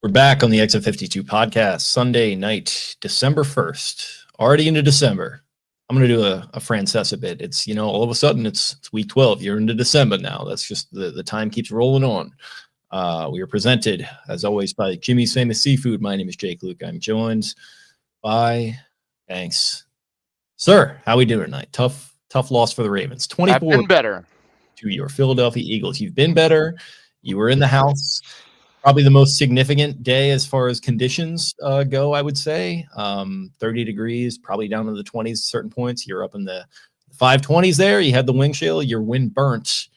We're back on the Exit 52 podcast, Sunday night, December 1st, already into December. I'm going to do a Francesa bit. It's, all of a sudden it's week 12. You're into December now. That's just the time keeps rolling on. We are presented, as always, by Jimmy's Famous Seafood. My name is Jake Louque. I'm joined by, thanks. Sir, how we doing tonight? Tough loss for the Ravens. 24 I've been better. To your Philadelphia Eagles. You've been better. You were in the house. Probably the most significant day as far as conditions go, I would say. 30 degrees, probably down to the 20s at certain points. You're up in the 520s there. You had the wind chill. Your wind burnt.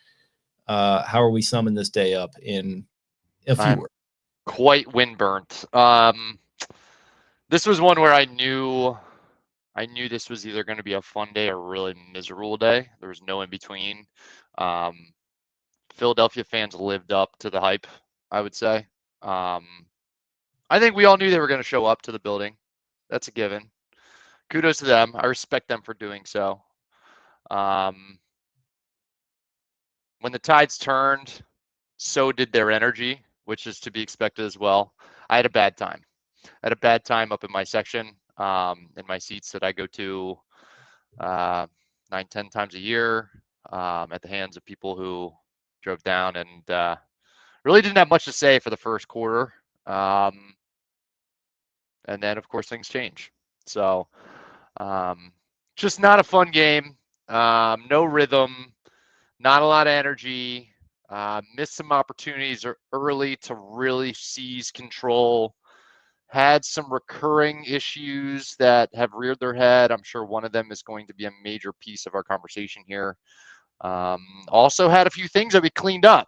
How are we summing this day up in a few words? Quite wind burnt. This was one where I knew this was either going to be a fun day or a really miserable day. There was no in between. Philadelphia fans lived up to the hype, I would say. I think we all knew they were going to show up to the building. That's a given. Kudos to them. I respect them for doing so. When the tides turned, so did their energy, which is to be expected as well. I had a bad time. Up in my section, in my seats that I go to 9-10 times a year, at the hands of people who drove down and really didn't have much to say for the first quarter. And then, of course, things change. So just not a fun game. No rhythm, not a lot of energy. Missed some opportunities early to really seize control. Had some recurring issues that have reared their head. I'm sure one of them is going to be a major piece of our conversation here. Also had a few things that we cleaned up.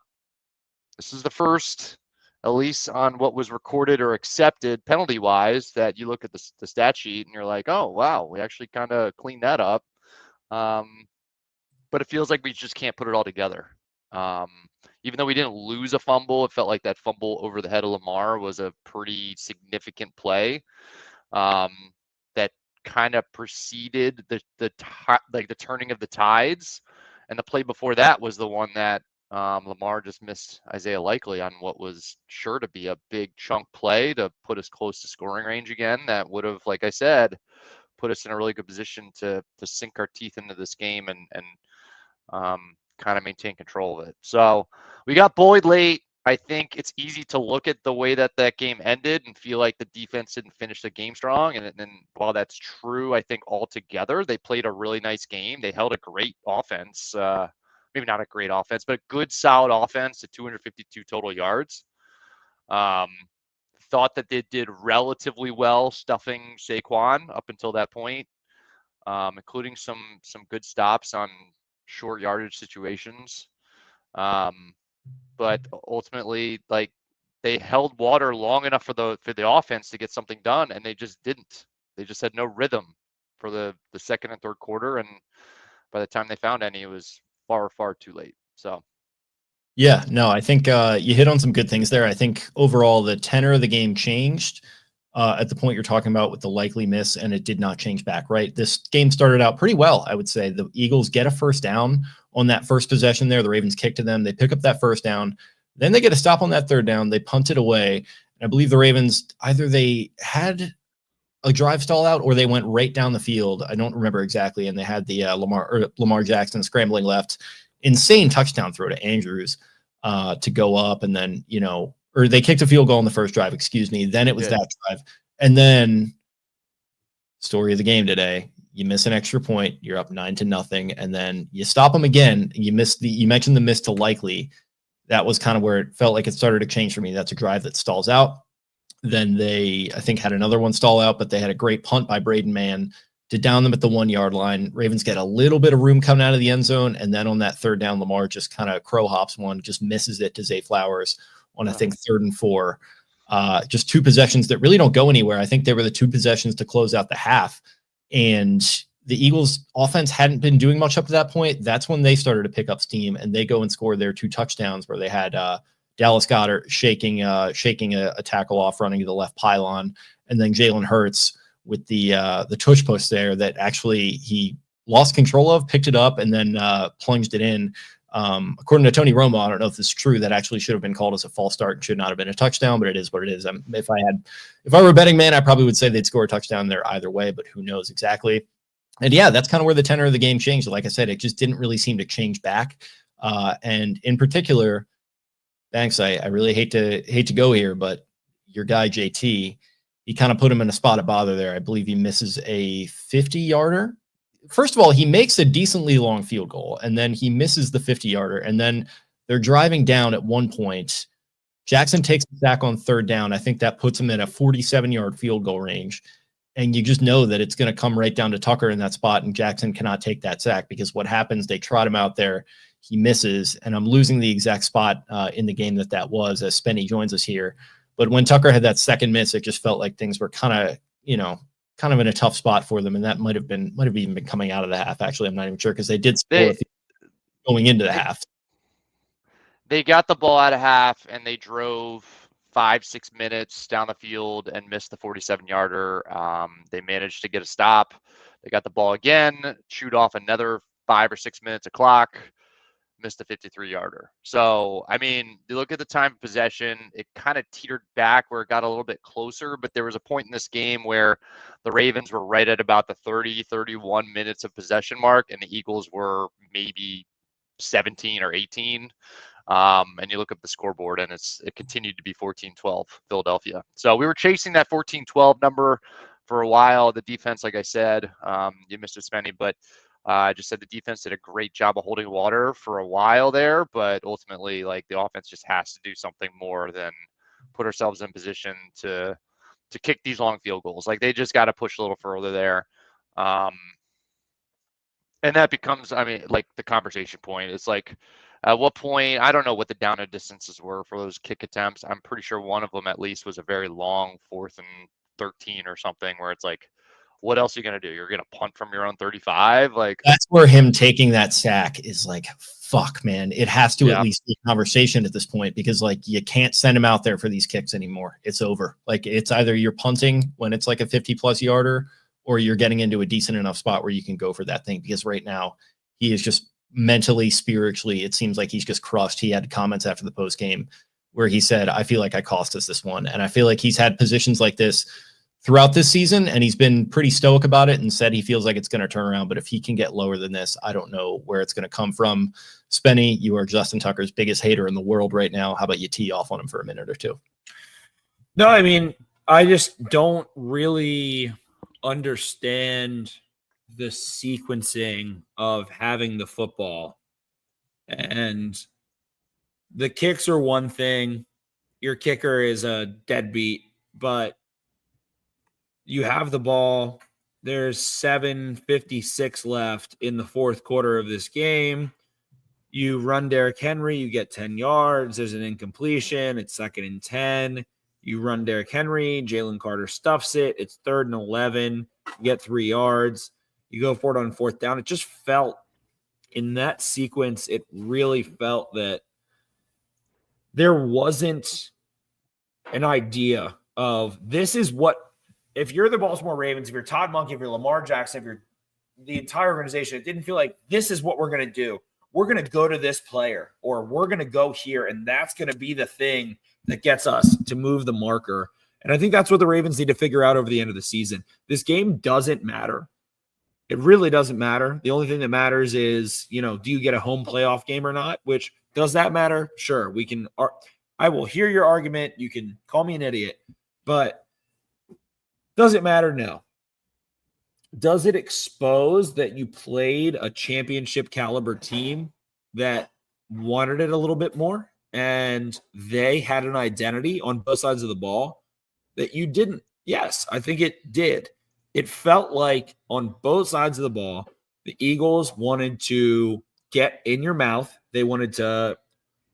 This is the first, at least on what was recorded or accepted penalty-wise, that you look at the stat sheet and you're like, oh, wow, we actually kind of cleaned that up. But it feels like we just can't put it all together. Even though we didn't lose a fumble, it felt like that fumble over the head of Lamar was a pretty significant play that kind of preceded the turning of the tides. And the play before that was the one that Lamar just missed Isaiah Likely on what was sure to be a big chunk play to put us close to scoring range again. That would have, like I said, put us in a really good position to sink our teeth into this game and kind of maintain control of it. So we got bullied late. I think it's easy to look at the way that game ended and feel like the defense didn't finish the game strong. And while that's true, I think altogether they played a really nice game. They held a great offense. Maybe not a great offense, but a good, solid offense to 252 total yards. Thought that they did relatively well stuffing Saquon up until that point, including some good stops on short yardage situations. But ultimately, they held water long enough for the offense to get something done, and they just didn't. They just had no rhythm for the second and third quarter, and by the time they found any, it was far too late. So yeah, no, I think you hit on some good things there. I think overall the tenor of the game changed at the point you're talking about with the Likely miss, and it did not change back, right? This game started out pretty well, I would say. The Eagles get a first down on that first possession there. The Ravens kick to them. They pick up that first down. Then they get a stop on that third down. They punt it away. And I believe the Ravens, either they had a drive stall out or they went right down the field. I don't remember exactly. And they had the Lamar Jackson scrambling left. Insane touchdown throw to Andrews to go up. And then, or they kicked a field goal on the first drive, excuse me. Then it was that drive. And then story of the game today, you miss an extra point, you're up 9-0, and then you stop them again. You mentioned the miss to Likely. That was kind of where it felt like it started to change for me. That's a drive that stalls out. Then they, I think, had another one stall out, but they had a great punt by Braden Mann to down them at the 1 yard line. Ravens get a little bit of room coming out of the end zone. And then on that third down, Lamar just kind of crow hops one, just misses it to Zay Flowers on, I think, 3rd and 4. Just two possessions that really don't go anywhere. I think they were the two possessions to close out the half. And the Eagles offense hadn't been doing much up to that point. That's when they started to pick up steam, and they go and score their 2 touchdowns where they had Dallas Goedert shaking a tackle off, running to the left pylon, and then Jalen Hurts with the tush push there that actually he lost control of, picked it up, and then plunged it in. According to Tony Romo, I don't know if this is true, that actually should have been called as a false start and should not have been a touchdown, but it is what it is. If I were a betting man, I probably would say they'd score a touchdown there either way, but who knows exactly. And yeah, that's kind of where the tenor of the game changed. Like I said, it just didn't really seem to change back. And in particular, Banks, I really hate to go here, but your guy JT, he kind of put him in a spot of bother there. I believe he misses a 50-yarder. First of all, he makes a decently long field goal, and then he misses the 50-yarder, and then they're driving down at one point. Jackson takes the sack on third down. I think that puts him in a 47-yard field goal range, and you just know that it's going to come right down to Tucker in that spot, and Jackson cannot take that sack because what happens, they trot him out there, he misses, and I'm losing the exact spot in the game that was as Spenny joins us here. But when Tucker had that second miss, it just felt like things were kind of in a tough spot for them, and that might have even been coming out of the half. Actually, I'm not even sure because they did score going into the half. They got the ball out of half and they drove 5-6 minutes down the field and missed the 47-yarder. They managed to get a stop. They got the ball again, chewed off another 5 or 6 minutes of clock, missed a 53-yarder. So, I mean, you look at the time of possession, it kind of teetered back where it got a little bit closer, but there was a point in this game where the Ravens were right at about the 30, 31 minutes of possession mark, and the Eagles were maybe 17 or 18. And you look up the scoreboard and it continued to be 14-12 Philadelphia. So we were chasing that 14-12 number for a while. The defense, like I said, you missed it, Spenny, but I just said the defense did a great job of holding water for a while there, but ultimately, like, the offense just has to do something more than put ourselves in position to kick these long field goals. Like, they just got to push a little further there. And that becomes, I mean, like, the conversation point. It's like, at what point, I don't know what the down and distances were for those kick attempts. I'm pretty sure one of them at least was a very long 4th and 13 or something where it's like, what else are you going to do? You're going to punt from your own 35? Like, that's where him taking that sack is like, fuck, man. It has to at least be a conversation at this point because, like, you can't send him out there for these kicks anymore. It's over. Like, it's either you're punting when it's like a 50-plus yarder or you're getting into a decent enough spot where you can go for that thing because right now he is just mentally, spiritually, it seems like he's just crushed. He had comments after the post game where he said, I feel like I cost us this one. And I feel like he's had positions like this throughout this season, and he's been pretty stoic about it and said he feels like it's going to turn around. But if he can get lower than this, I don't know where it's going to come from. Spenny, you are Justin Tucker's biggest hater in the world right now. How about you tee off on him for a minute or two? No, I mean, I just don't really understand the sequencing of having the football. And the kicks are one thing. Your kicker is a deadbeat, but you have the ball. There's 7:56 left in the fourth quarter of this game. You run Derrick Henry, you get 10 yards. There's an incompletion. It's 2nd and 10. You run Derrick Henry. Jalen Carter stuffs it. It's 3rd and 11. You get 3 yards. You go for it on 4th down. It just felt in that sequence, it really felt that there wasn't an idea of this is what, if you're the Baltimore Ravens, if you're Todd Monken, if you're Lamar Jackson, if you're the entire organization, it didn't feel like this is what we're going to do. We're going to go to this player or we're going to go here, and that's going to be the thing that gets us to move the marker. And I think that's what the Ravens need to figure out over the end of the season. This game doesn't matter. It really doesn't matter. The only thing that matters is, do you get a home playoff game or not? Which, does that matter? Sure. We can. I will hear your argument. You can call me an idiot, but does it matter? No. Does it expose that you played a championship caliber team that wanted it a little bit more and they had an identity on both sides of the ball that you didn't? Yes, I think it did. It felt like on both sides of the ball, the Eagles wanted to get in your mouth. They wanted to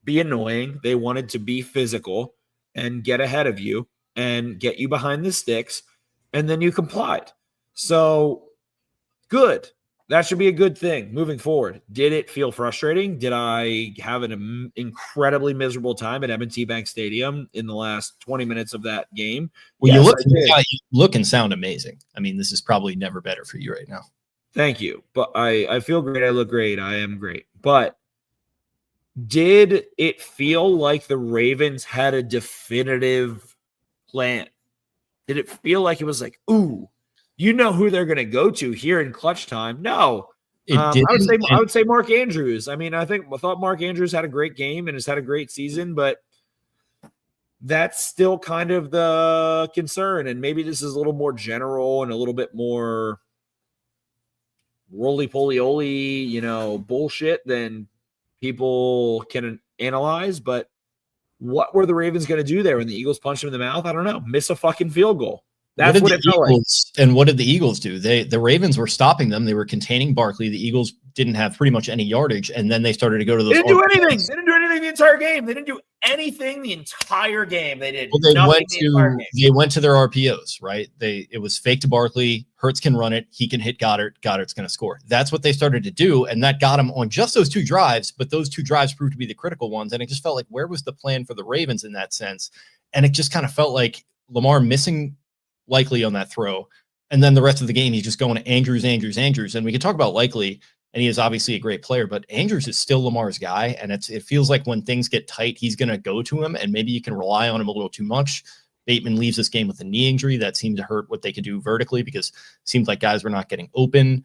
be annoying. They wanted to be physical and get ahead of you and get you behind the sticks. And then you complied. So good. That should be a good thing moving forward. Did it feel frustrating? Did I have an incredibly miserable time at M&T Bank Stadium in the last 20 minutes of that game? Well, yes, you look and sound amazing. I mean, this is probably never better for you right now. Thank you. But I feel great. I look great. I am great. But did it feel like the Ravens had a definitive plan? Did it feel like it was like, ooh, you know who they're going to go to here in clutch time? No. It didn't. I would say Mark Andrews. I mean, I thought Mark Andrews had a great game and has had a great season, but that's still kind of the concern. And maybe this is a little more general and a little bit more roly-poly-oly, bullshit than people can analyze. But what were the Ravens going to do there when the Eagles punched him in the mouth? I don't know. Miss a fucking field goal. That's what it felt like. And what did the Eagles do? The Ravens were stopping them. They were containing Barkley. The Eagles didn't have pretty much any yardage, and then they started to go to those. They didn't do anything. They didn't do anything the entire game. They didn't do anything the entire game. They did. Well, they went to their RPOs, right? It was fake to Barkley. Hurts can run it. He can hit Goddard. Goddard's going to score. That's what they started to do, and that got him on just those 2 drives. But those 2 drives proved to be the critical ones, and it just felt like where was the plan for the Ravens in that sense? And it just kind of felt like Lamar missing Likely on that throw. And then the rest of the game, he's just going to Andrews. And we can talk about Likely, and he is obviously a great player, but Andrews is still Lamar's guy. And it feels like when things get tight, he's going to go to him, and maybe you can rely on him a little too much. Bateman leaves this game with a knee injury that seemed to hurt what they could do vertically because it seemed like guys were not getting open.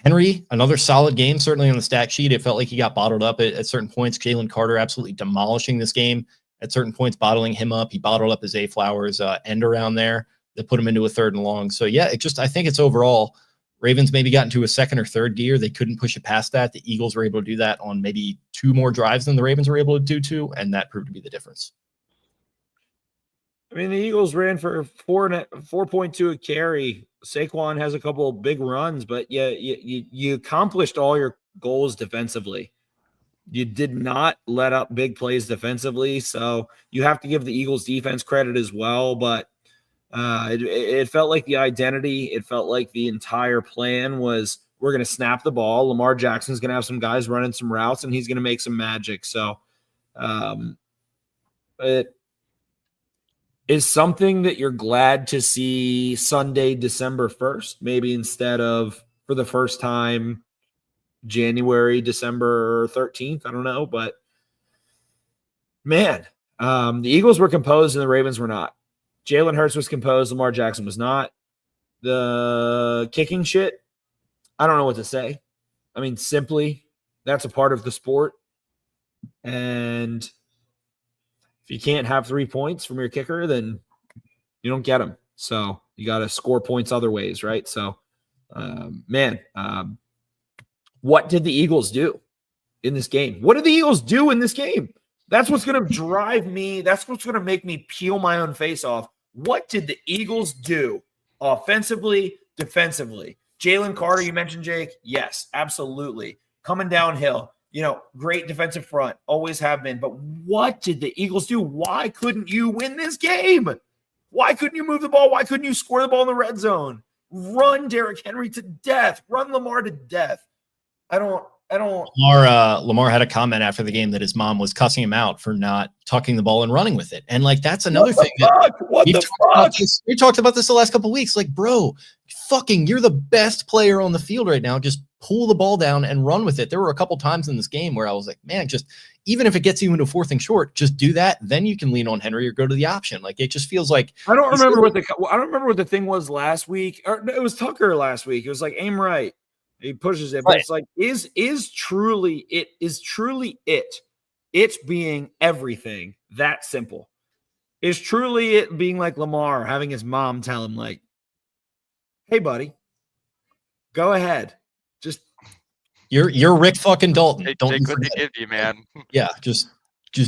Henry, another solid game, certainly on the stat sheet. It felt like he got bottled up at certain points. Jalen Carter absolutely demolishing this game. At certain points, bottling him up. He bottled up his Flowers end around there. They put him into a 3rd and long. So, yeah, I think it's overall Ravens maybe got into a 2nd or 3rd gear. They couldn't push it past that. The Eagles were able to do that on maybe 2 more drives than the Ravens were able to do too, and that proved to be the difference. I mean, the Eagles ran for 4.2 a carry. Saquon has a couple of big runs, but you accomplished all your goals defensively. You did not let up big plays defensively, so you have to give the Eagles defense credit as well, but it felt like the identity, it felt like the entire plan was we're going to snap the ball. Lamar Jackson's going to have some guys running some routes, and he's going to make some magic. So it is something that you're glad to see Sunday, December 1st, maybe instead of for the first time January, December 13th. I don't know, but man, the Eagles were composed and the Ravens were not. Jalen Hurts was composed. Lamar Jackson was not. The kicking shit, I don't know what to say. I mean, simply, that's a part of the sport. And if you can't have 3 points from your kicker, then you don't get them. So you got to score points other ways, right? So, what did the Eagles do in this game? What did the Eagles do in this game? That's what's going to drive me. That's what's going to make me peel my own face off. What did the Eagles do offensively, defensively? Jalen Carter, you mentioned, Jake. Yes, absolutely. Coming downhill. Great defensive front. Always have been. But what did the Eagles do? Why couldn't you win this game? Why couldn't you move the ball? Why couldn't you score the ball in the red zone? Run Derrick Henry to death. Run Lamar to death. I don't. Lamar had a comment after the game that his mom was cussing him out for not tucking the ball and running with it. And that's another thing. We talked about this the last couple of weeks. Bro, you're the best player on the field right now. Just pull the ball down and run with it. There were a couple times in this game where I was like, man, just even if it gets you into 4th and short, just do that. Then you can lean on Henry or go to the option. It just feels like I don't remember what the thing was last week. Or it was Tucker last week. It was aim right. He pushes it, but right. It's is truly it being everything that simple. Is truly it being like Lamar having his mom tell him hey buddy, go ahead. Just you're Rick fucking Dalton. Don't take what they give you, man. Yeah, just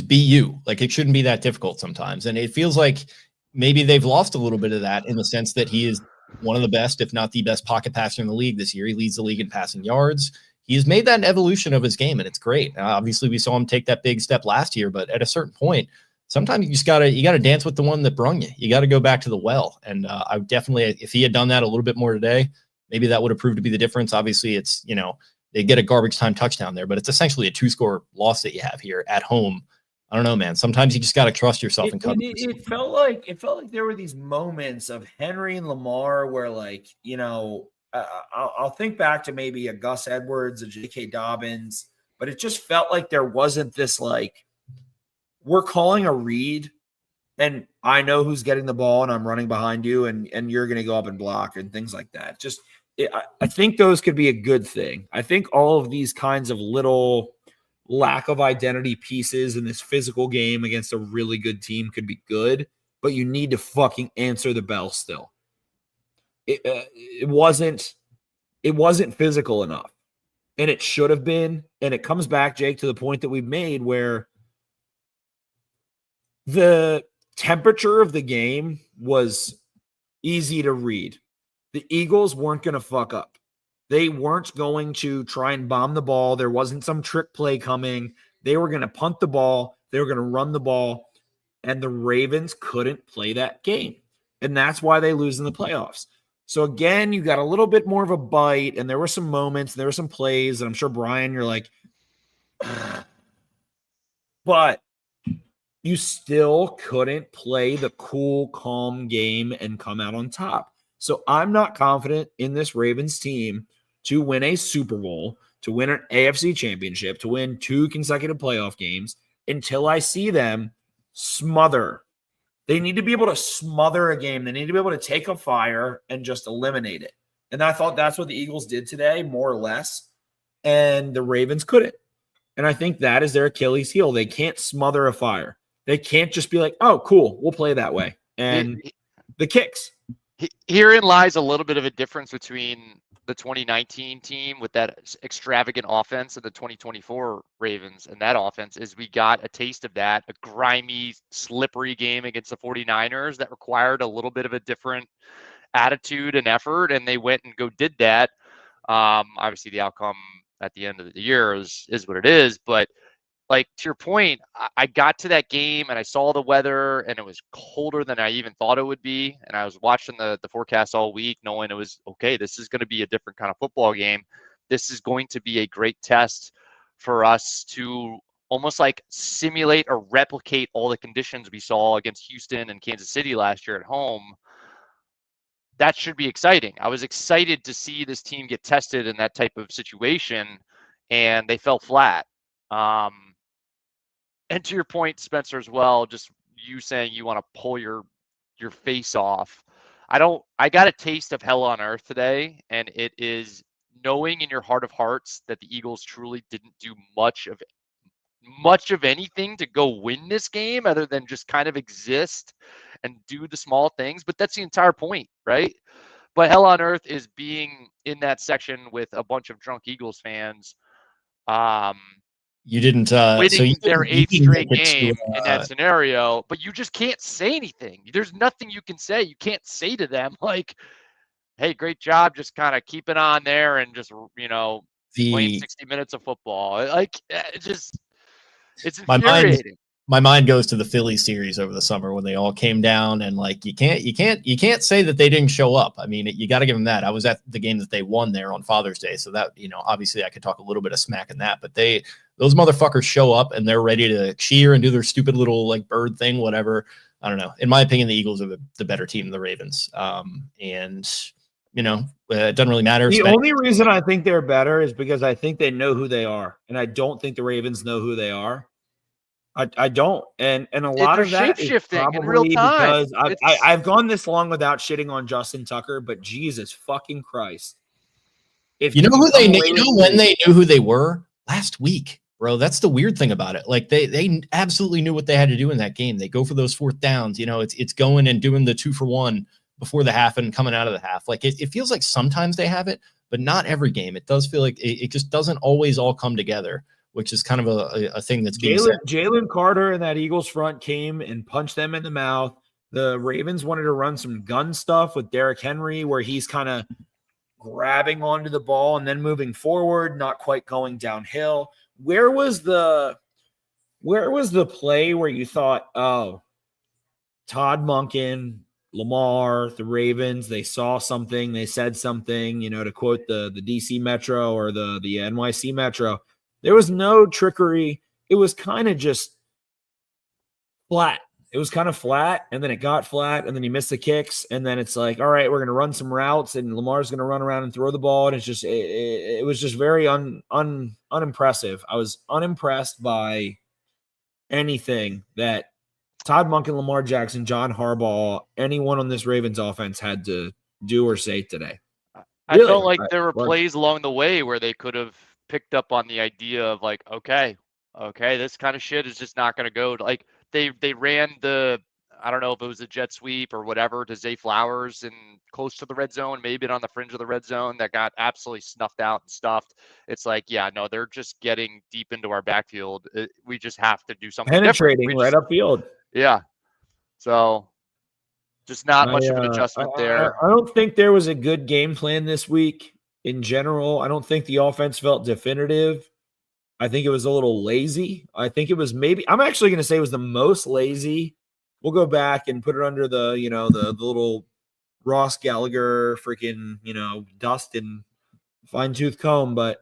be you. It shouldn't be that difficult sometimes. And it feels like maybe they've lost a little bit of that in the sense that he is one of the best, if not the best pocket passer in the league this year. He leads the league in passing yards. He's made that an evolution of his game, and it's great. Obviously, we saw him take that big step last year, but at a certain point, sometimes you just gotta dance with the one that brung you. You got to go back to the well. And I definitely, if he had done that a little bit more today, maybe that would have proved to be the difference. Obviously, it's they get a garbage time touchdown there, but it's essentially a 2-score loss that you have here at home. I don't know, man. Sometimes you just got to trust yourself and cover. It felt like there were these moments of Henry and Lamar where, I'll think back to maybe a Gus Edwards, a J.K. Dobbins, but it just felt like there wasn't this like, we're calling a read and I know who's getting the ball and I'm running behind you and you're going to go up and block and things like that. Just, I think those could be a good thing. I think all of these kinds of little lack of identity pieces in this physical game against a really good team could be good, but you need to fucking answer the bell still. It wasn't physical enough, and it should have been. And it comes back, Jake, to the point that we've made where the temperature of the game was easy to read. The Eagles weren't going to fuck up. They weren't going to try and bomb the ball. There wasn't some trick play coming. They were going to punt the ball. They were going to run the ball. And the Ravens couldn't play that game. And that's why they lose in the playoffs. So again, you got a little bit more of a bite, and there were some moments, there were some plays, and I'm sure, Brian, you're like, but you still couldn't play the cool, calm game and come out on top. So I'm not confident in this Ravens team to win a Super Bowl, to win an AFC championship, to win 2 consecutive playoff games until I see them smother. They need to be able to smother a game. They need to be able to take a fire and just eliminate it. And I thought that's what the Eagles did today, more or less. And the Ravens couldn't. And I think that is their Achilles heel. They can't smother a fire. They can't just be like, oh, cool, we'll play that way. And the kicks. Herein lies a little bit of a difference between the 2019 team with that extravagant offense and the 2024 Ravens and that offense is we got a taste of that, a grimy, slippery game against the 49ers that required a little bit of a different attitude and effort, and they went and did that. Obviously, the outcome at the end of the year is what it is, but like to your point, I got to that game and I saw the weather and it was colder than I even thought it would be. And I was watching the forecast all week knowing it was, okay, this is going to be a different kind of football game. This is going to be a great test for us to almost like simulate or replicate all the conditions we saw against Houston and Kansas City last year at home. That should be exciting. I was excited to see this team get tested in that type of situation, and they fell flat. And to your point, Spencer, as well, just you saying you want to pull your face off. I got a taste of hell on earth today, and it is knowing in your heart of hearts that the Eagles truly didn't do much of anything to go win this game other than just kind of exist and do the small things. But that's the entire point, right? But hell on earth is being in that section with a bunch of drunk Eagles fans. You didn't winning their 8th straight game in that scenario, but you just can't say anything. There's nothing you can say. You can't say to them like, hey, great job, just kind of keeping on there and just, playing 60 minutes of football. Like, it's infuriating. My mind goes to the Phillies series over the summer when they all came down, and like you can't say that they didn't show up. I mean, you got to give them that. I was at the game that they won there on Father's Day, so that obviously I could talk a little bit of smack in that. But those motherfuckers show up and they're ready to cheer and do their stupid little like bird thing, whatever. I don't know. In my opinion, the Eagles are the better team than the Ravens, and it doesn't really matter. The only reason I think they're better is because I think they know who they are, and I don't think the Ravens know who they are. I don't, and a lot of that is probably in real time. Because I've gone this long without shitting on Justin Tucker, but Jesus fucking Christ! If you know who they when they knew who they were last week, bro. That's the weird thing about it. Like they absolutely knew what they had to do in that game. They go for those 4th downs. It's going and doing the 2-for-1 before the half and coming out of the half. Like it feels like sometimes they have it, but not every game. It does feel like it just doesn't always all come together, which is kind of a thing that's being said. Jalen Carter and that Eagles front came and punched them in the mouth. The Ravens wanted to run some gun stuff with Derrick Henry where he's kind of grabbing onto the ball and then moving forward, not quite going downhill. Where was the play where you thought, oh, Todd Monken, Lamar, the Ravens, they saw something, they said something, to quote the DC Metro or the NYC Metro. There was no trickery. It was kind of just flat. it was kind of flat, and then it got flat, and then you missed the kicks, and then it's like, all right, we're going to run some routes, and Lamar's going to run around and throw the ball, and it's just it was just very unimpressive. I was unimpressed by anything that Todd Monken, Lamar Jackson, John Harbaugh, anyone on this Ravens offense had to do or say today. I felt like there were plays along the way where they could have picked up on the idea of like, okay, this kind of shit is just not going to go. Like they ran the, I don't know if it was a jet sweep or whatever to Zay Flowers and close to the red zone, maybe on the fringe of the red zone that got absolutely snuffed out and stuffed. It's like, yeah, no, they're just getting deep into our backfield. We just have to do something penetrating right upfield. Yeah. So just not much of an adjustment there. I don't think there was a good game plan this week in general. I don't think the offense felt definitive. I think it was a little lazy. I think it was I'm actually going to say it was the most lazy. We'll go back and put it under the, the little Ross Gallagher freaking, dust and fine tooth comb. But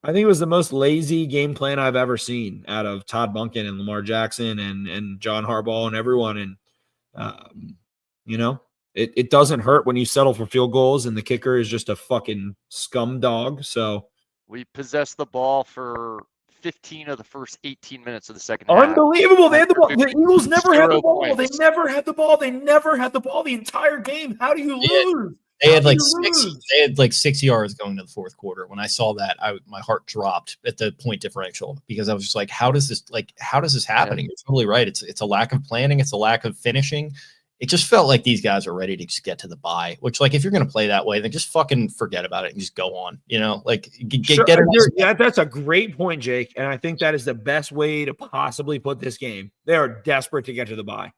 I think it was the most lazy game plan I've ever seen out of Todd Monken and Lamar Jackson and John Harbaugh and everyone. And, it doesn't hurt when you settle for field goals and the kicker is just a fucking scum dog. So we possessed the ball for 15 of the first 18 minutes of the second half. Unbelievable. They had the ball. The Eagles never had the ball. They never had the ball. They never had the ball the entire game. How do you lose? They had like 6 yards going to the fourth quarter. When I saw that, my heart dropped at the point differential because I was just like, how does this happen? Yeah. You're totally right. It's a lack of planning. It's a lack of finishing. It just felt like these guys are ready to just get to the bye, which, like, if you're going to play that way, then just fucking forget about it and just go on, like get it. Yeah, that's a great point, Jake. And I think that is the best way to possibly put this game. They are desperate to get to the bye.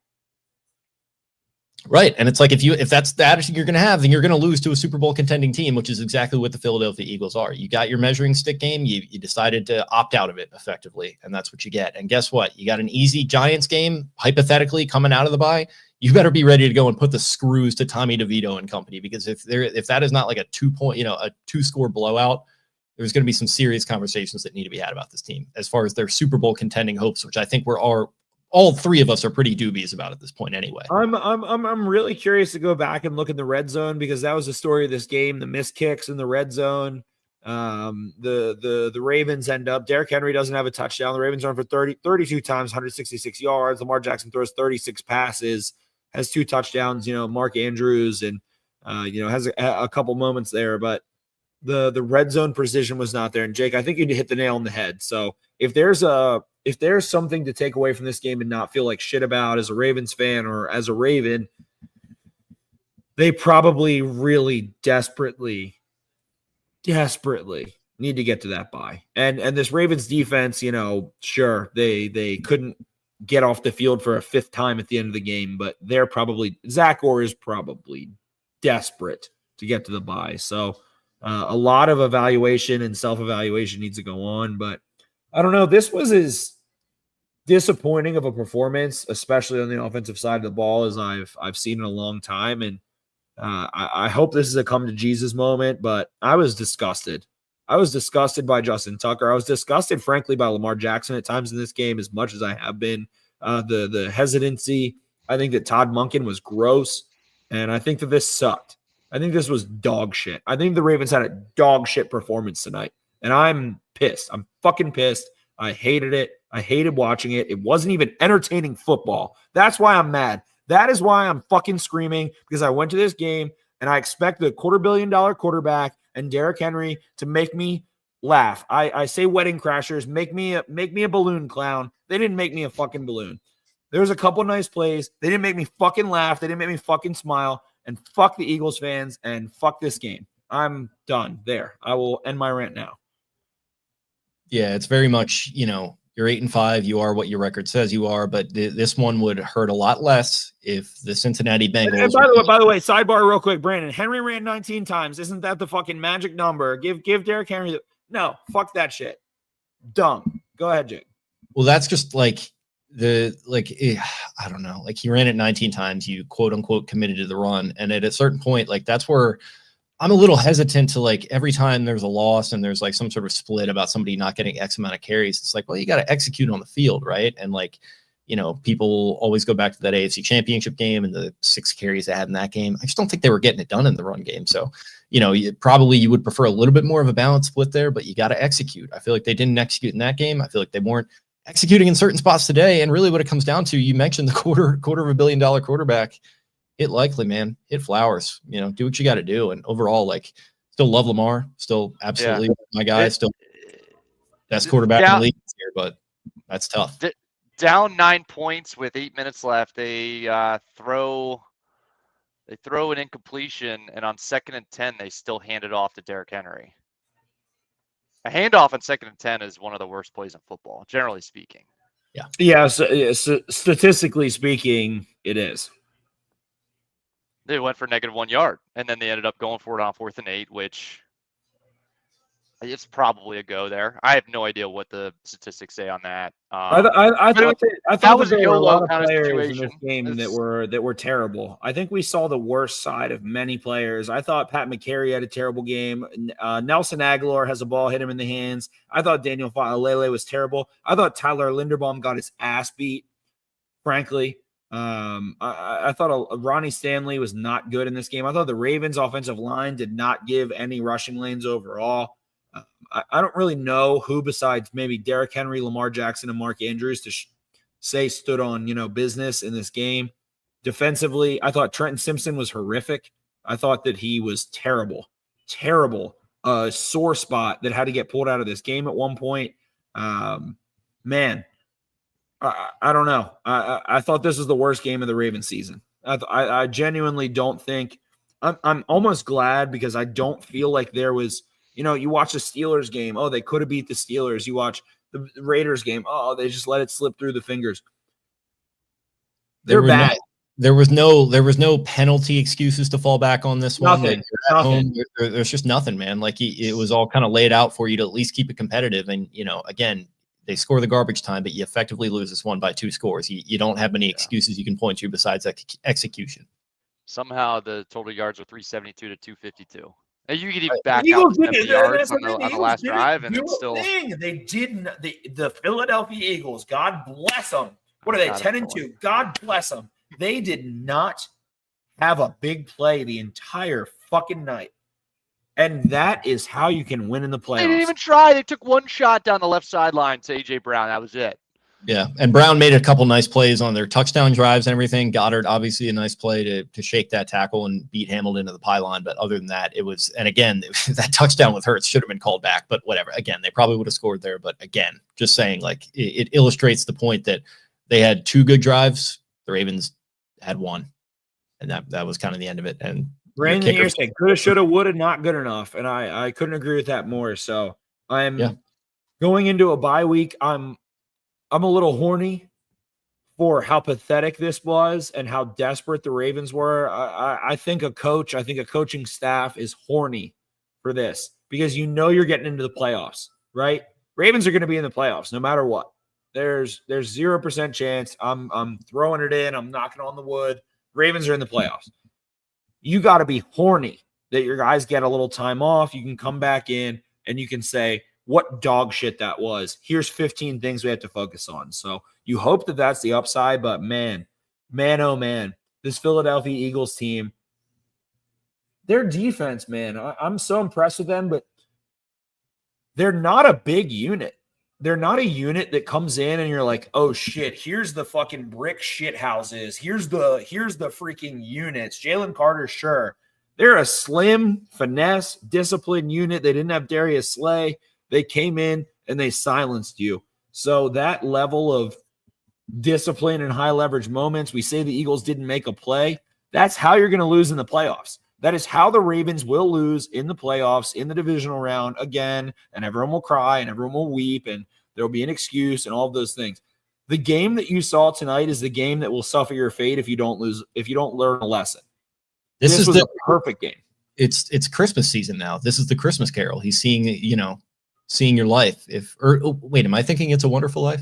Right. And it's like, if that's the attitude you're going to have, then you're going to lose to a Super Bowl contending team, which is exactly what the Philadelphia Eagles are. You got your measuring stick game. You decided to opt out of it effectively. And that's what you get. And guess what? You got an easy Giants game, hypothetically, coming out of the bye. You better be ready to go and put the screws to Tommy DeVito and company, because if that is not like a 2-score blowout, there's going to be some serious conversations that need to be had about this team as far as their Super Bowl contending hopes, which I think all three of us are pretty dubious about at this point anyway. I'm really curious to go back and look in the red zone, because that was the story of this game, the missed kicks in the red zone. The Ravens end up, Derrick Henry doesn't have a touchdown. The Ravens run for 32 times, 166 yards. Lamar Jackson throws 36 passes, has 2 touchdowns, Mark Andrews, and has a couple moments there, but the red zone precision was not there. And Jake, I think you hit the nail on the head. So if there's something to take away from this game and not feel like shit about as a Ravens fan or as a Raven, they probably really desperately need to get to that bye. And this Ravens defense, sure, they couldn't get off the field for a 5th time at the end of the game, but Zach Orr is probably desperate to get to the bye. So a lot of evaluation and self-evaluation needs to go on, but I don't know. This was as disappointing of a performance, especially on the offensive side of the ball, as I've seen in a long time. And I hope this is a come to Jesus moment, but I was disgusted. I was disgusted by Justin Tucker. I was disgusted, frankly, by Lamar Jackson at times in this game, as much as I have been. The hesitancy. I think that Todd Monken was gross, and I think that this sucked. I think this was dog shit. I think the Ravens had a dog shit performance tonight, and I'm pissed. I'm fucking pissed. I hated it. I hated watching it. It wasn't even entertaining football. That's why I'm mad. That is why I'm fucking screaming, because I went to this game and I expect the $250 million quarterback and Derrick Henry to make me laugh. I say wedding crashers, make me a balloon clown. They didn't make me a fucking balloon. There was a couple nice plays. They didn't make me fucking laugh. They didn't make me fucking smile. And fuck the Eagles fans and fuck this game. I'm done there. I will end my rant now. Yeah, it's very much, you're 8-5. You are what your record says you are, but this one would hurt a lot less if the Cincinnati Bengals. And by the way, sidebar real quick, Brandon. Henry ran 19 times. Isn't that the fucking magic number? Give Derrick Henry no, fuck that shit. Dumb. Go ahead, Jake. Well, that's just like I don't know. Like, he ran it 19 times. You quote unquote committed to the run, and at a certain point, like, that's where I'm a little hesitant to, like, every time there's a loss and there's like some sort of split about somebody not getting X amount of carries, it's like, well, you got to execute on the field, right? And like, People always go back to that AFC Championship game and the 6 carries they had in that game. I just don't think they were getting it done in the run game. So, you would prefer a little bit more of a balanced split there, but you got to execute. I feel like they didn't execute in that game. I feel like they weren't executing in certain spots today. And really what it comes down to, you mentioned the quarter of $1 billion quarterback. Hit Likely, man. Hit Flowers. Do what you got to do. And overall, still love Lamar. Still absolutely my guy. Still best quarterback in the league this year, but that's tough. Down 9 points with 8 minutes left. They throw an incompletion, and on 2nd and 10, they still hand it off to Derrick Henry. A handoff on 2nd and 10 is one of the worst plays in football, generally speaking. Yeah. So statistically speaking, it is. They went for -1 yard, and then they ended up going for it on 4th and 8, which it's probably a go there. I have no idea what the statistics say on that. I thought there were a lot of players in this game that were terrible. I think we saw the worst side of many players. I thought Pat McCary had a terrible game. Nelson Aguilar has a ball hit him in the hands. I thought Daniel Fa'alele was terrible. I thought Tyler Linderbaum got his ass beat, frankly. I thought Ronnie Stanley was not good in this game. I thought the Ravens offensive line did not give any rushing lanes overall. I don't really know who besides maybe Derrick Henry, Lamar Jackson, and Mark Andrews to say stood on, business in this game. Defensively, I thought Trenton Simpson was horrific. I thought that he was terrible. Sore spot that had to get pulled out of this game at one point. Man, I don't know. I thought this was the worst game of the Ravens season. I genuinely don't think – I'm almost glad because I don't feel like there was – you watch the Steelers game. Oh, they could have beat the Steelers. You watch the Raiders game. Oh, they just let it slip through the fingers. They're bad. There was no penalty excuses to fall back on this one. Nothing. There's just nothing, man. It was all kind of laid out for you to at least keep it competitive. And, again, they score the garbage time, but you effectively lose this one by 2 scores. You don't have many excuses you can point to besides execution. Somehow the total yards are 372 to 252. And you could even back out 70 yards on the last drive, and it's still. They didn't. The Philadelphia Eagles, God bless them. What are they, 10-2? God bless them. They did not have a big play the entire fucking night. And that is how you can win in the playoffs. They didn't even try. They took 1 shot down the left sideline to A.J. Brown. That was it. Yeah, and Brown made a couple nice plays on their touchdown drives and everything. Goddard, obviously a nice play to shake that tackle and beat Hamilton to the pylon. But other than that, it was – and again, that touchdown with Hurts should have been called back. But whatever. Again, they probably would have scored there. But again, just saying, it illustrates the point that they had 2 good drives. The Ravens had 1. And that was kind of the end of it. And Brandon here said coulda, shoulda, woulda, not good enough. And I couldn't agree with that more. So I'm going into a bye week. I'm a little horny for how pathetic this was and how desperate the Ravens were. I think a coaching staff is horny for this because you're getting into the playoffs, right? Ravens are going to be in the playoffs no matter what. There's 0% chance. I'm throwing it in. I'm knocking on the wood. Ravens are in the playoffs. You got to be horny that your guys get a little time off. You can come back in and you can say, what dog shit that was. Here's 15 things we have to focus on. So you hope that that's the upside, but man, oh man, this Philadelphia Eagles team, their defense, man, I'm so impressed with them, but they're not a big unit. They're not a unit that comes in and you're like, oh shit, here's the fucking brick shit houses. Here's the freaking units. Jalen Carter, sure. They're a slim, finesse, disciplined unit. They didn't have Darius Slay. They came in and they silenced you. So that level of discipline and high leverage moments, we say the Eagles didn't make a play. That's how you're going to lose in the playoffs. That is how the Ravens will lose in the playoffs, in the divisional round again, and everyone will cry and everyone will weep and there will be an excuse and all of those things. The game that you saw tonight is the game that will suffer your fate if you don't learn a lesson. This was a perfect game. It's Christmas season now. This is the Christmas Carol. He's seeing your life. Wait, am I thinking It's a Wonderful Life?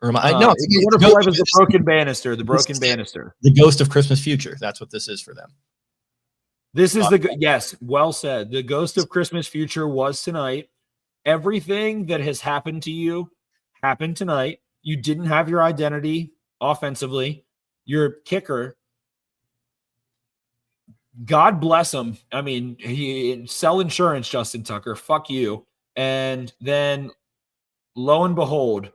Or am I? No, It's Wonderful Life is the broken banister. The broken banister. The ghost of Christmas future. That's what this is for them. This is yes, well said. The ghost of Christmas future was tonight. Everything that has happened to you happened tonight. You didn't have your identity offensively. Your kicker, God bless him. I mean, he sell insurance, Justin Tucker. Fuck you. And then lo and behold,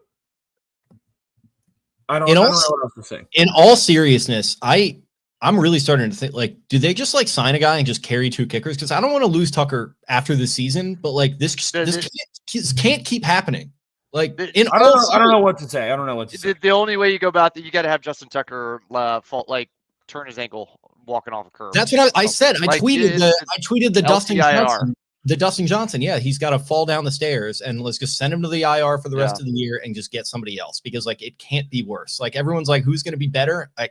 I don't know what else to say. In all seriousness, I'm really starting to think, like, do they just like sign a guy and just carry 2 kickers? Because I don't want to lose Tucker after the season, but like this can't keep happening. Like, I don't know what to say. I don't know what to say. The only way you go about that, you got to have Justin Tucker turn his ankle walking off a curb. That's what I said. I tweeted the Dustin Johnson. The Dustin Johnson, yeah, he's got to fall down the stairs, and let's just send him to the IR for the rest of the year and just get somebody else, because like it can't be worse. Like everyone's like, who's going to be better? I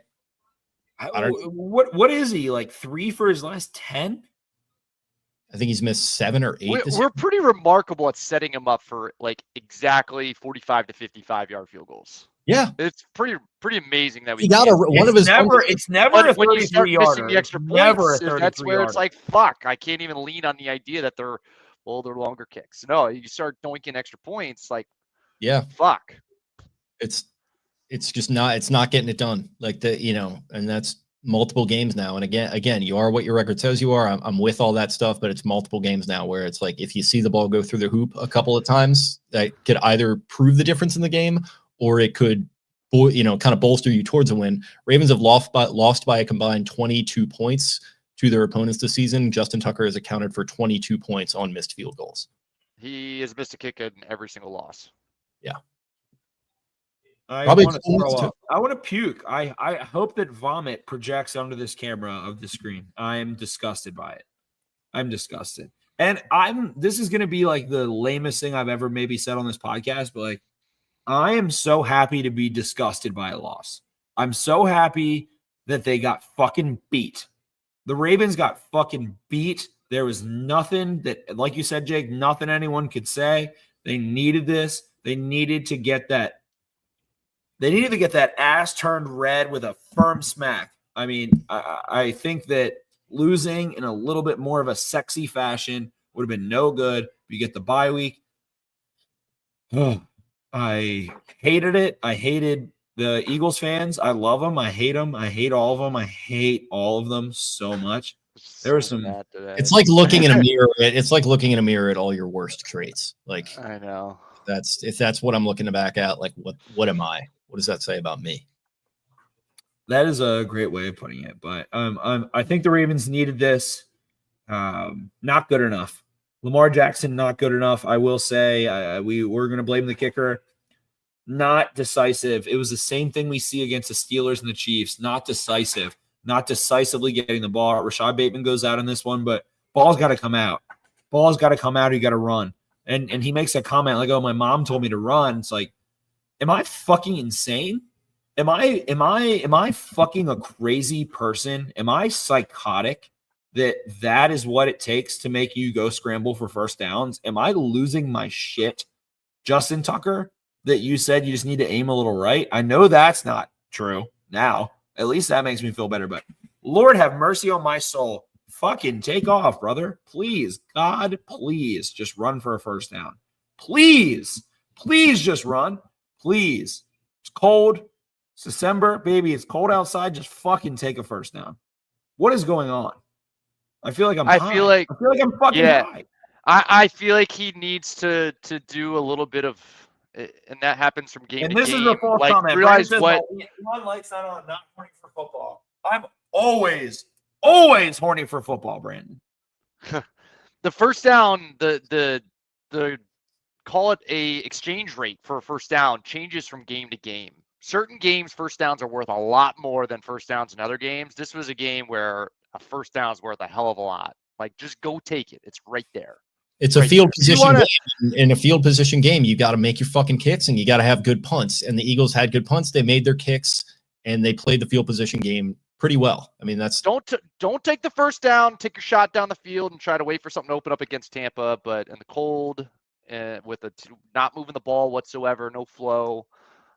don't know. What is he, like 3 for his last 10? I think he's missed 7 or 8. We're pretty remarkable at setting him up for like exactly 45 to 55-yard field goals. Yeah, it's pretty amazing that we got it's never a 33-yarder. The extra points, that's where it's like, fuck, I can't even lean on the idea that they're longer kicks. No, you start doinking extra points, like, yeah, fuck. It's just not, it's not getting it done. Like and that's multiple games now. And again, you are what your record says you are. I'm with all that stuff, but it's multiple games now where it's like, if you see the ball go through the hoop a couple of times, that could either prove the difference in the game, or it could, kind of bolster you towards a win. Ravens have lost by a combined 22 points to their opponents this season. Justin Tucker has accounted for 22 points on missed field goals. He has missed a kick in every single loss. Yeah. I want to throw up. I want to puke. I hope that vomit projects onto this camera of the screen. I am disgusted by it. I'm disgusted. And this is going to be like the lamest thing I've ever maybe said on this podcast, but like, I am so happy to be disgusted by a loss. I'm so happy that they got fucking beat. The Ravens got fucking beat. There was nothing that, like you said, Jake, nothing anyone could say. They needed this. They needed to get that. They needed to get that ass turned red with a firm smack. I mean, I think that losing in a little bit more of a sexy fashion would have been no good. You get the bye week. I hated it. I hated the Eagles fans. I love them. I hate them. I hate all of them. I hate all of them so much. There was some. It's like looking in a mirror. It's like looking in a mirror at all your worst traits. Like, I know. If that's what I'm looking back at, like, what am I? What does that say about me? That is a great way of putting it. But I think the Ravens needed this. Not good enough. Lamar Jackson, not good enough. I will say we're going to blame the kicker. Not decisive. It was the same thing we see against the Steelers and the Chiefs. Not decisive. Not decisively getting the ball. Rashad Bateman goes out in this one, but ball's got to come out. Ball's got to come out. You got to run. And he makes a comment like, "Oh, my mom told me to run." It's like, am I fucking insane? Am I fucking a crazy person? Am I psychotic? That is what it takes to make you go scramble for first downs? Am I losing my shit, Justin Tucker, that you said you just need to aim a little right? I know that's not true now. At least that makes me feel better. But Lord have mercy on my soul. Fucking take off, brother. Please, God, please just run for a first down. Please just run. Please. It's cold. It's December, baby. It's cold outside. Just fucking take a first down. What is going on? I feel like I'm fucking high. I feel like he needs to do a little bit of, and that happens from game to game. And this is a false comment. Realize what one light's not horny for football. I'm always horny for football, Brandon. The first down, the call it a exchange rate for a first down changes from game to game. Certain games, first downs are worth a lot more than first downs in other games. This was a game where a first down is worth a hell of a lot. Like, just go take it. It's right there. It's a field position game. In a field position game, you got to make your fucking kicks and you got to have good punts. And the Eagles had good punts. They made their kicks and they played the field position game pretty well. I mean, that's don't take the first down, take your shot down the field and try to wait for something to open up against Tampa. But in the cold, with not moving the ball whatsoever, no flow,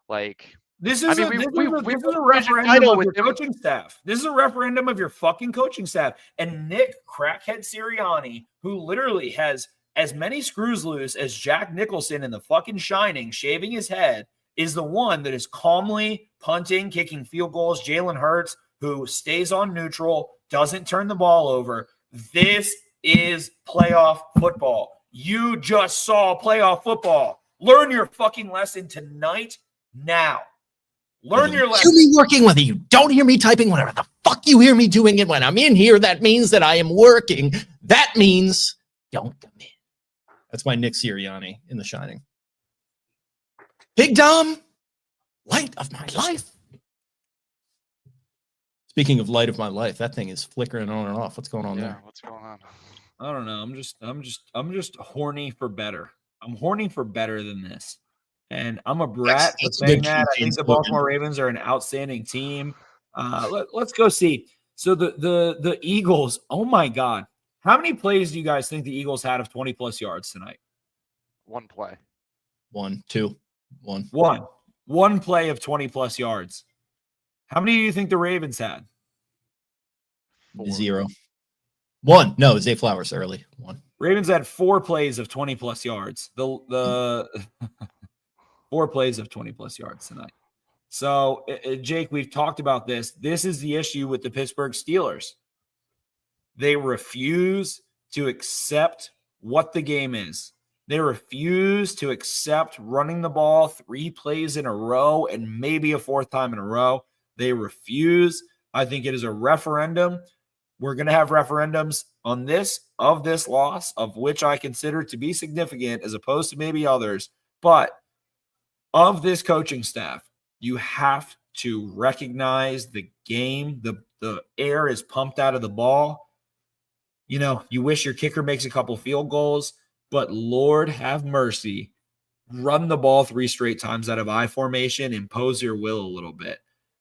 like. This is a referendum of your coaching staff. This is a referendum of your fucking coaching staff. And Nick Crackhead Sirianni, who literally has as many screws loose as Jack Nicholson in The fucking Shining, shaving his head, is the one that is calmly punting, kicking field goals. Jalen Hurts, who stays on neutral, doesn't turn the ball over. This is playoff football. You just saw playoff football. Learn your fucking lesson tonight, now. Learn your lesson. Hear me working with you. Don't hear me typing whatever the fuck you hear me doing it when I'm in here. That means that I am working. That means don't come in. That's my Nick Sirianni in The Shining. Big Dom, light of my life. Speaking of light of my life, that thing is flickering on and off. What's going on there? What's going on? I don't know. I'm just horny for better. I'm horny for better than this. And I'm a brat for saying that. I think the Baltimore Ravens are an outstanding team. Let's go see. So the Eagles, oh my God. How many plays do you guys think the Eagles had of 20 plus yards tonight? One play. One, two, one. One play of 20 plus yards. How many do you think the Ravens had? 4. 0. 1. No, Zay Flowers early. 1. Ravens had 4 plays of 20 plus yards. The 4 plays of 20 plus yards tonight. So, Jake, we've talked about this. This is the issue with the Pittsburgh Steelers. They refuse to accept what the game is. They refuse to accept running the ball 3 plays in a row and maybe a 4th time in a row. They refuse. I think it is a referendum. We're going to have referendums on this loss, of which I consider to be significant as opposed to maybe others. But of this coaching staff, you have to recognize the game. The air is pumped out of the ball. You know, you wish your kicker makes a couple field goals, but Lord have mercy, run the ball 3 straight times out of I formation, impose your will a little bit.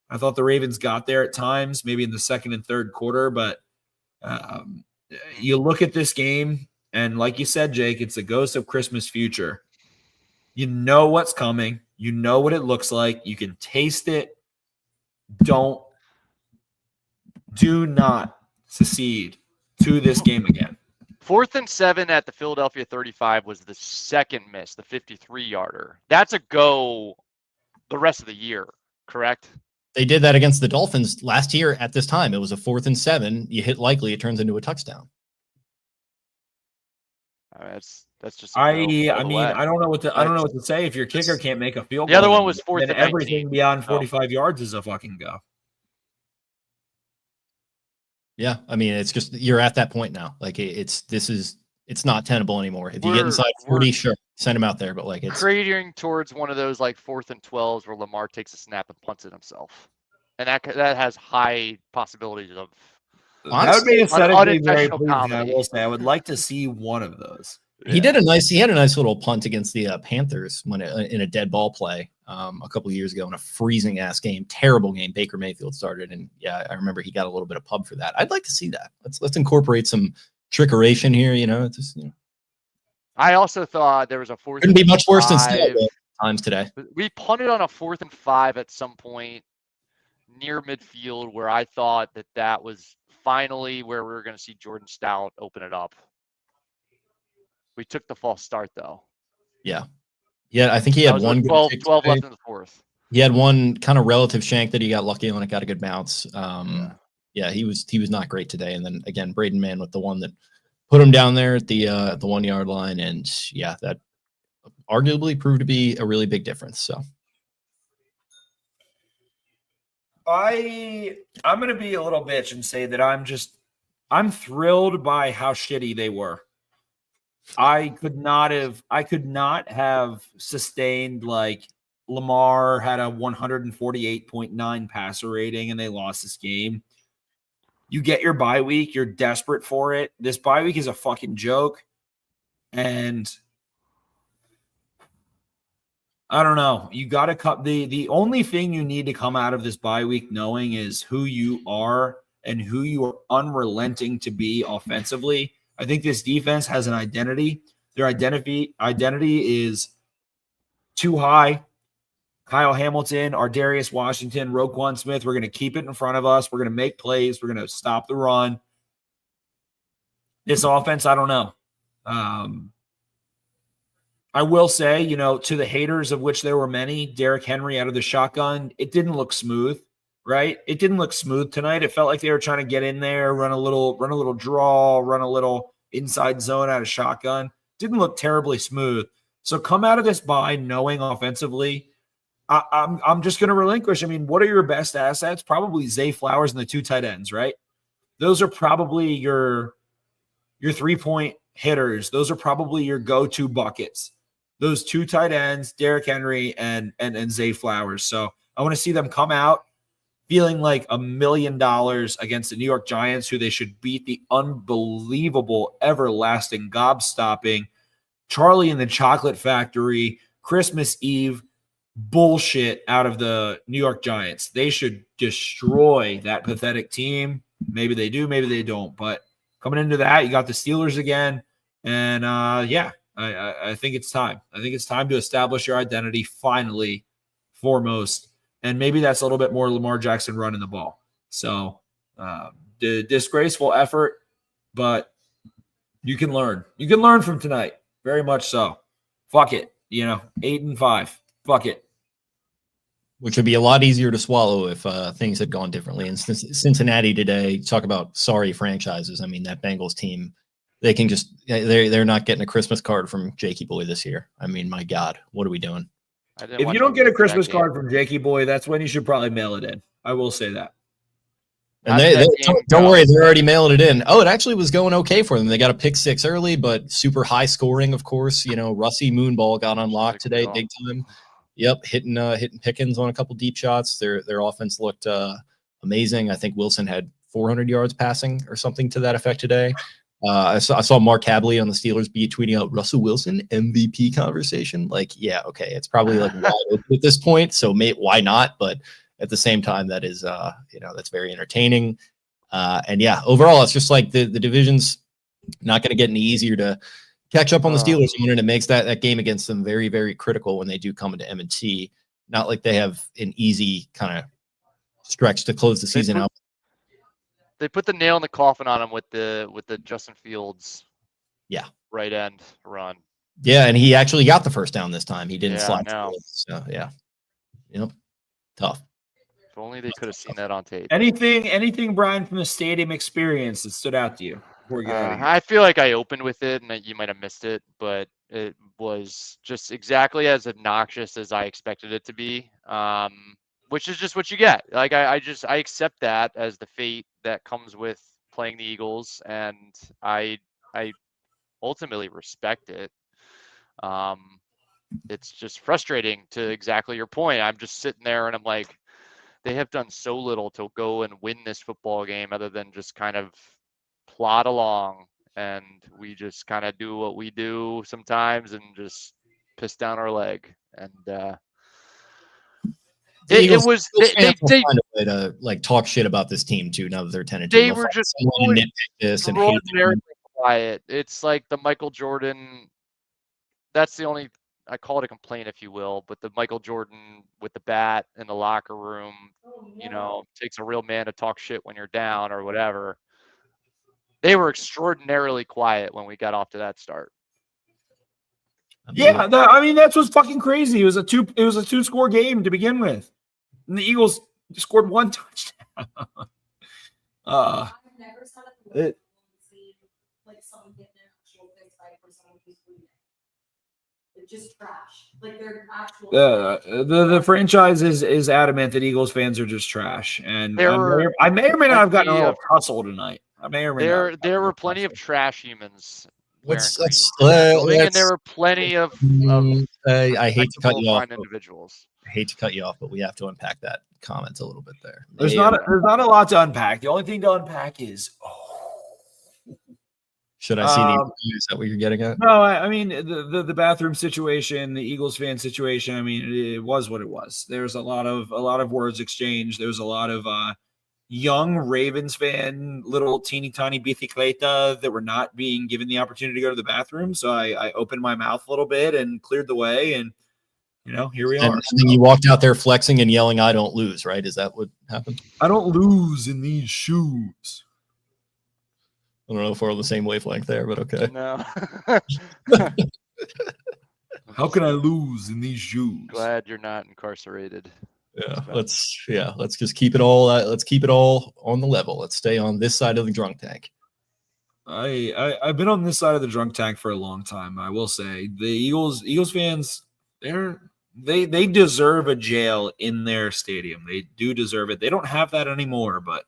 I thought the Ravens got there at times, maybe in the second and third quarter, but you look at this game, and like you said, Jake, it's a ghost of Christmas future. You know what's coming. You know what it looks like. You can taste it. Do not secede to this game again. 4th and 7 at the Philadelphia 35 was the second miss, the 53-yarder. That's a go the rest of the year, correct? They did that against the Dolphins last year at this time. It was a 4th and 7. You hit likely, it turns into a touchdown. That's just. I mean, I don't know what to say. If your kicker can't make a field goal, the other one was 4th then and everything 19. beyond 45 yards is a fucking go. Yeah, I mean, it's just you're at that point now. Like it's not tenable anymore. If you get inside 40, sure, send him out there. But like it's cratering towards one of those like 4th and 12s where Lamar takes a snap and punts it himself, and that has high possibilities of. That would be aesthetically very pleasing. Comedy. I will say, I would like to see one of those. He had a nice little punt against the Panthers when in a dead ball play a couple of years ago in a freezing ass game, terrible game. Baker Mayfield started, and yeah, I remember he got a little bit of pub for that. I'd like to see that. Let's incorporate some trickeration here. You know, I also thought there was a 4th. Couldn't be much worse than Steelers times today. We punted on a 4th and 5 at some point near midfield where I thought that was finally where we were going to see Jordan Stout open it up. We took the false start, though. Yeah. I think he had one 12 left in the 4th. He had one kind of relative shank that he got lucky on. It got a good bounce. He was not great today. And then again, Braden Mann with the one that put him down there at the 1 yard line, and yeah, that arguably proved to be a really big difference. So I'm going to be a little bitch and say that I'm thrilled by how shitty they were. I could not have sustained, like, Lamar had a 148.9 passer rating and they lost this game. You get your bye week, you're desperate for it. This bye week is a fucking joke. And I don't know. You got to cut the only thing you need to come out of this bye week knowing is who you are and who you are unrelenting to be offensively. I think this defense has an identity. Their identity is too high. Kyle Hamilton, Ardarius Washington, Roquan Smith, we're going to keep it in front of us. We're going to make plays. We're going to stop the run. This offense, I don't know. I will say, to the haters, of which there were many, Derrick Henry out of the shotgun, it didn't look smooth, right? It didn't look smooth tonight. It felt like they were trying to get in there, run a little draw, run a little inside zone out of shotgun. Didn't look terribly smooth. So come out of this bye knowing offensively, I'm just going to relinquish. I mean, what are your best assets? Probably Zay Flowers and the 2 tight ends, right? Those are probably your 3-point hitters. Those are probably your go-to buckets. Those 2 tight ends, Derrick Henry and Zay Flowers. So I want to see them come out feeling like $1 million against the New York Giants, who they should beat the unbelievable, everlasting, gobstopping Charlie and the Chocolate Factory Christmas Eve bullshit out of the New York Giants. They should destroy that pathetic team. Maybe they do, maybe they don't. But coming into that, you got the Steelers again. And I think it's time. I think it's time to establish your identity finally, foremost. And maybe that's a little bit more Lamar Jackson running the ball. So the disgraceful effort, but you can learn. You can learn from tonight. Very much so. Fuck it. 8-5. Fuck it. Which would be a lot easier to swallow if things had gone differently. And Cincinnati today, talk about sorry franchises. I mean, that Bengals team, they can just they're not getting a Christmas card from Jakey Boy this year. I mean, my God, what are we doing? If you don't get a Christmas card from Jakey Boy, that's when you should probably mail it in. I will say that. And don't worry, they're already mailing it in. Oh, it actually was going okay for them. They got a pick 6 early, but super high scoring, of course. Russie Moonball got unlocked today, big time. Yep, hitting Pickens on a couple deep shots. Their offense looked amazing. I think Wilson had 400 yards passing or something to that effect today. I saw Mark Habley on the Steelers beat tweeting out Russell Wilson MVP conversation. Like, yeah, okay, it's probably like wide open at this point. So why not? But at the same time, that is that's very entertaining. And yeah, overall, it's just like the division's not going to get any easier to catch up on the Steelers, and it makes that game against them very, very critical when they do come into M&T. Not like they have an easy kind of stretch to close the season out. They put the nail in the coffin on him with the Justin Fields, right end run. Yeah, and he actually got the first down this time. He didn't slide. So tough. If only they could have seen that on tape. Anything, Brian, from the stadium experience that stood out to you? I feel like I opened with it, and you might have missed it, but it was just exactly as obnoxious as I expected it to be. Which is just what you get. Like I accept that as the fate that comes with playing the Eagles, and I ultimately respect it. It's just frustrating to exactly your point. I'm just sitting there and I'm like, they have done so little to go and win this football game other than just kind of plod along, and we just kind of do what we do sometimes and just piss down our leg. And it was they find a way to like talk shit about this team too. Now that they're 10-2, they were just extraordinarily quiet. It's like the Michael Jordan. That's the only, I call it a complaint, if you will, but the Michael Jordan with the bat in the locker room, takes a real man to talk shit when you're down or whatever. They were extraordinarily quiet when we got off to that start. Yeah, that's what's fucking crazy. It was a 2-score game to begin with, and the Eagles scored 1 touchdown. I've never saw it like someone getting an actual fist fight for someone who's bleeding. It's just trash. Like they're actual. The franchise is adamant that Eagles fans are just trash, and I may or may not have gotten a little tussle tonight. I may or may not. There were plenty of trash humans. And there were plenty of I hate to cut you off. Individuals. I hate to cut you off, but we have to unpack that comment a little bit there. There's not a lot to unpack. The only thing to unpack is should I see the is that what you're getting at? No, I mean the bathroom situation, the Eagles fan situation. I mean, it was what it was. There's a lot of words exchanged. There's a lot of young Ravens fan, little teeny tiny bicicleta that were not being given the opportunity to go to the bathroom. So I opened my mouth a little bit and cleared the way, and here we are. And then you walked out there flexing and yelling, "I don't lose!" Right? Is that what happened? I don't lose in these shoes. I don't know if we're on the same wavelength there, but okay. No. How can I lose in these shoes? Glad you're not incarcerated. Let's just keep it all. Let's keep it all on the level. Let's stay on this side of the drunk tank. I've been on this side of the drunk tank for a long time. I will say the Eagles fans, they deserve a jail in their stadium. They do deserve it. They don't have that anymore, but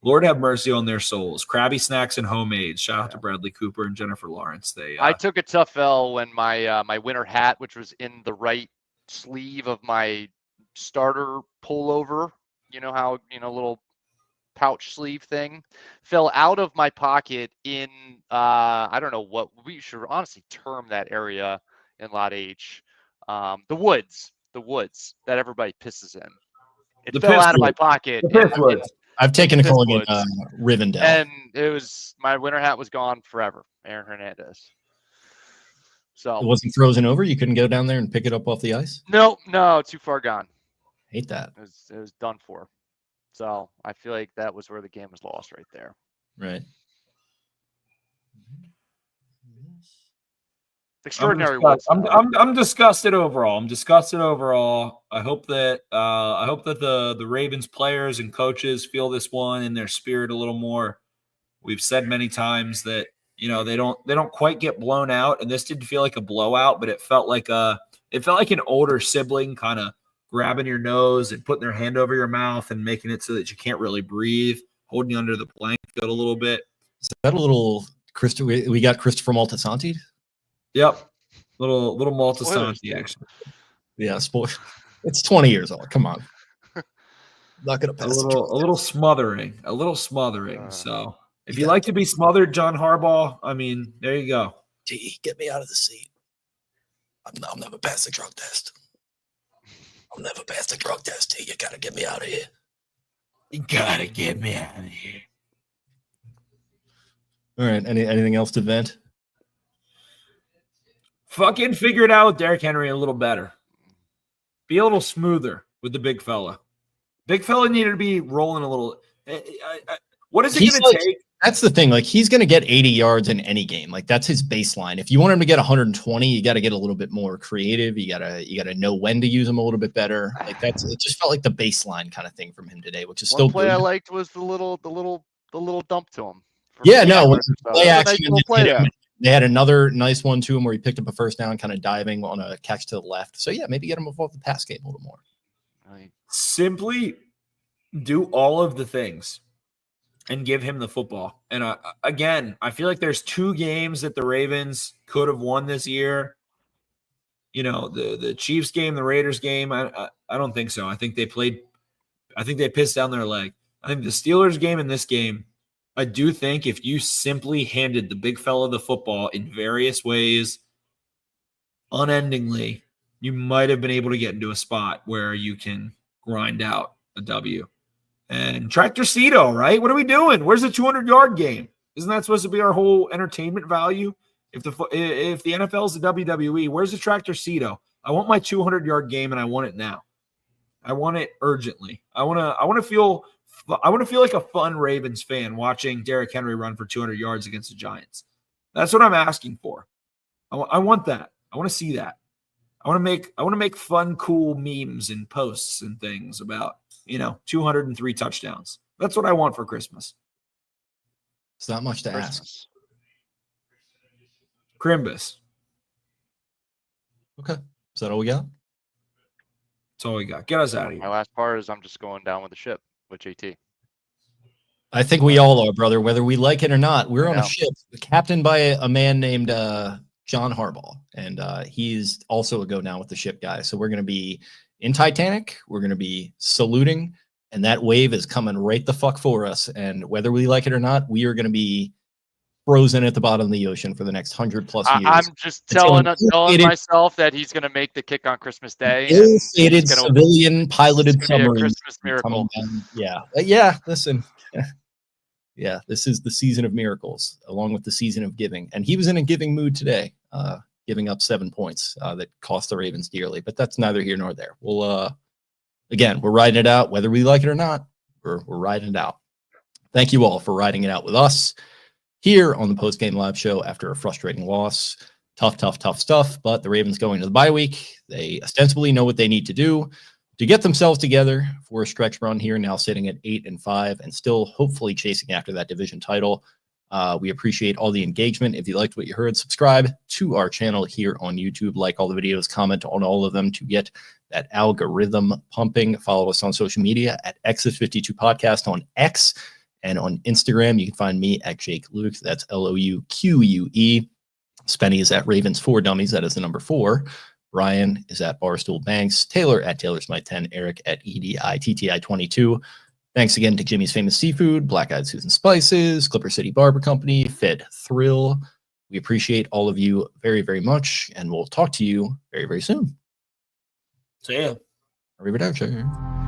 Lord have mercy on their souls. Krabby Snacks and Homemade. Shout out to Bradley Cooper and Jennifer Lawrence. I took a tough L when my winter hat, which was in the right sleeve of my starter pullover, how little pouch sleeve thing, fell out of my pocket in I don't know what we should honestly term that area in Lot H, the woods that everybody pisses in. It fell out of my pocket. I've taken a calling it Rivendell, and it was my winter hat was gone forever. Aaron Hernandez. So it wasn't frozen over. You couldn't go down there and pick it up off the ice. No, too far gone. Hate that. It was done for. So I feel like that was where the game was lost right there. Right. Extraordinary. I'm disgusted overall. I hope that the Ravens players and coaches feel this one in their spirit a little more. We've said many times that they don't quite get blown out, and this didn't feel like a blowout, but it felt like an older sibling kind of grabbing your nose and putting their hand over your mouth and making it so that you can't really breathe, holding you under the blanket a little bit. Is that a little Christopher? We got Christopher Maltasanti. Yep, little Maltasanti action. Yeah, it's 20 years old. Come on, not gonna pass. A little smothering. So if you like to be smothered, John Harbaugh, I mean, there you go. Gee, get me out of the seat. I'll never pass the drug test. I'll never pass the drug test. You gotta get me out of here. All right. Anything else to vent? Fucking figure it out with Derrick Henry a little better. Be a little smoother with the big fella. Big fella needed to be rolling a little. What is it going to take? That's the thing. Like, he's going to get 80 yards in any game. Like, that's his baseline. If you want him to get 120, you got to get a little bit more creative. You gotta know when to use him a little bit better. Like, it just felt like the baseline kind of thing from him today, which is still play good. I liked was the little dump to him. Yeah, no, play action. They had another nice one to him where he picked up a first down, kind of diving on a catch to the left. So yeah, maybe get him involved in the pass game a little more. Simply do all of the things and give him the football. And again, I feel like there's two games that the Ravens could have won this year. The Chiefs game, the Raiders game. I don't think so. I think they pissed down their leg. I think the Steelers game and this game, I do think if you simply handed the big fella the football in various ways, unendingly, you might have been able to get into a spot where you can grind out a W. And Tractor Cito, right? What are we doing? Where's the 200-yard game? Isn't that supposed to be our whole entertainment value? If the NFL is the WWE, where's the Tractor Cito? I want my 200-yard game, and I want it now. I want it urgently. I want to feel like a fun Ravens fan watching Derrick Henry run for 200 yards against the Giants. That's what I'm asking for. I want that. I want to see that. I want to make fun, cool memes and posts and things about 203 touchdowns. That's what I want for Christmas. It's not much to ask. Crimbus. Okay. Is that all we got? That's all we got. Get us out of here. My last part is I'm just going down with the ship with JT. I think we all are, brother, whether we like it or not. We're on a ship captained by a man named John Harbaugh, and he's also a go down with the ship guy. So we're going to be in Titanic. We're going to be saluting, and that wave is coming right the fuck for us. And whether we like it or not, we are going to be frozen at the bottom of the ocean for the next 100+ years. I'm just telling myself that he's going to make the kick on Christmas Day. Ill-fated civilian piloted submarine. Christmas miracle. Yeah. Listen. Yeah, this is the season of miracles, along with the season of giving. And he was in a giving mood today, giving up 7 points that cost the Ravens dearly. But that's neither here nor there. We'll again, we're riding it out, whether we like it or not. We're riding it out. Thank you all for riding it out with us here on the Post Game Live Show after a frustrating loss. Tough stuff. But the Ravens going to the bye week. They ostensibly know what they need to do to get themselves together for a stretch run here, now sitting at 8-5 and still hopefully chasing after that division title. We appreciate all the engagement. If you liked what you heard, subscribe to our channel here on YouTube, like all the videos, comment on all of them to get that algorithm pumping. Follow us on social media at Exit52 Podcast on X, and on Instagram, you can find me at Jake Louque. That's Louque. Spenny is at Ravens4Dummies. That is the number 4. Brian is at Barstool Banks. Taylor at TaylorsMy10. Eric at EDITTI22. Thanks again to Jimmy's Famous Seafood, Black Eyed Susan Spices, Clipper City Barber Company, Fed Thrill. We appreciate all of you very, very much, and we'll talk to you very, very soon. See ya. Arrivederci.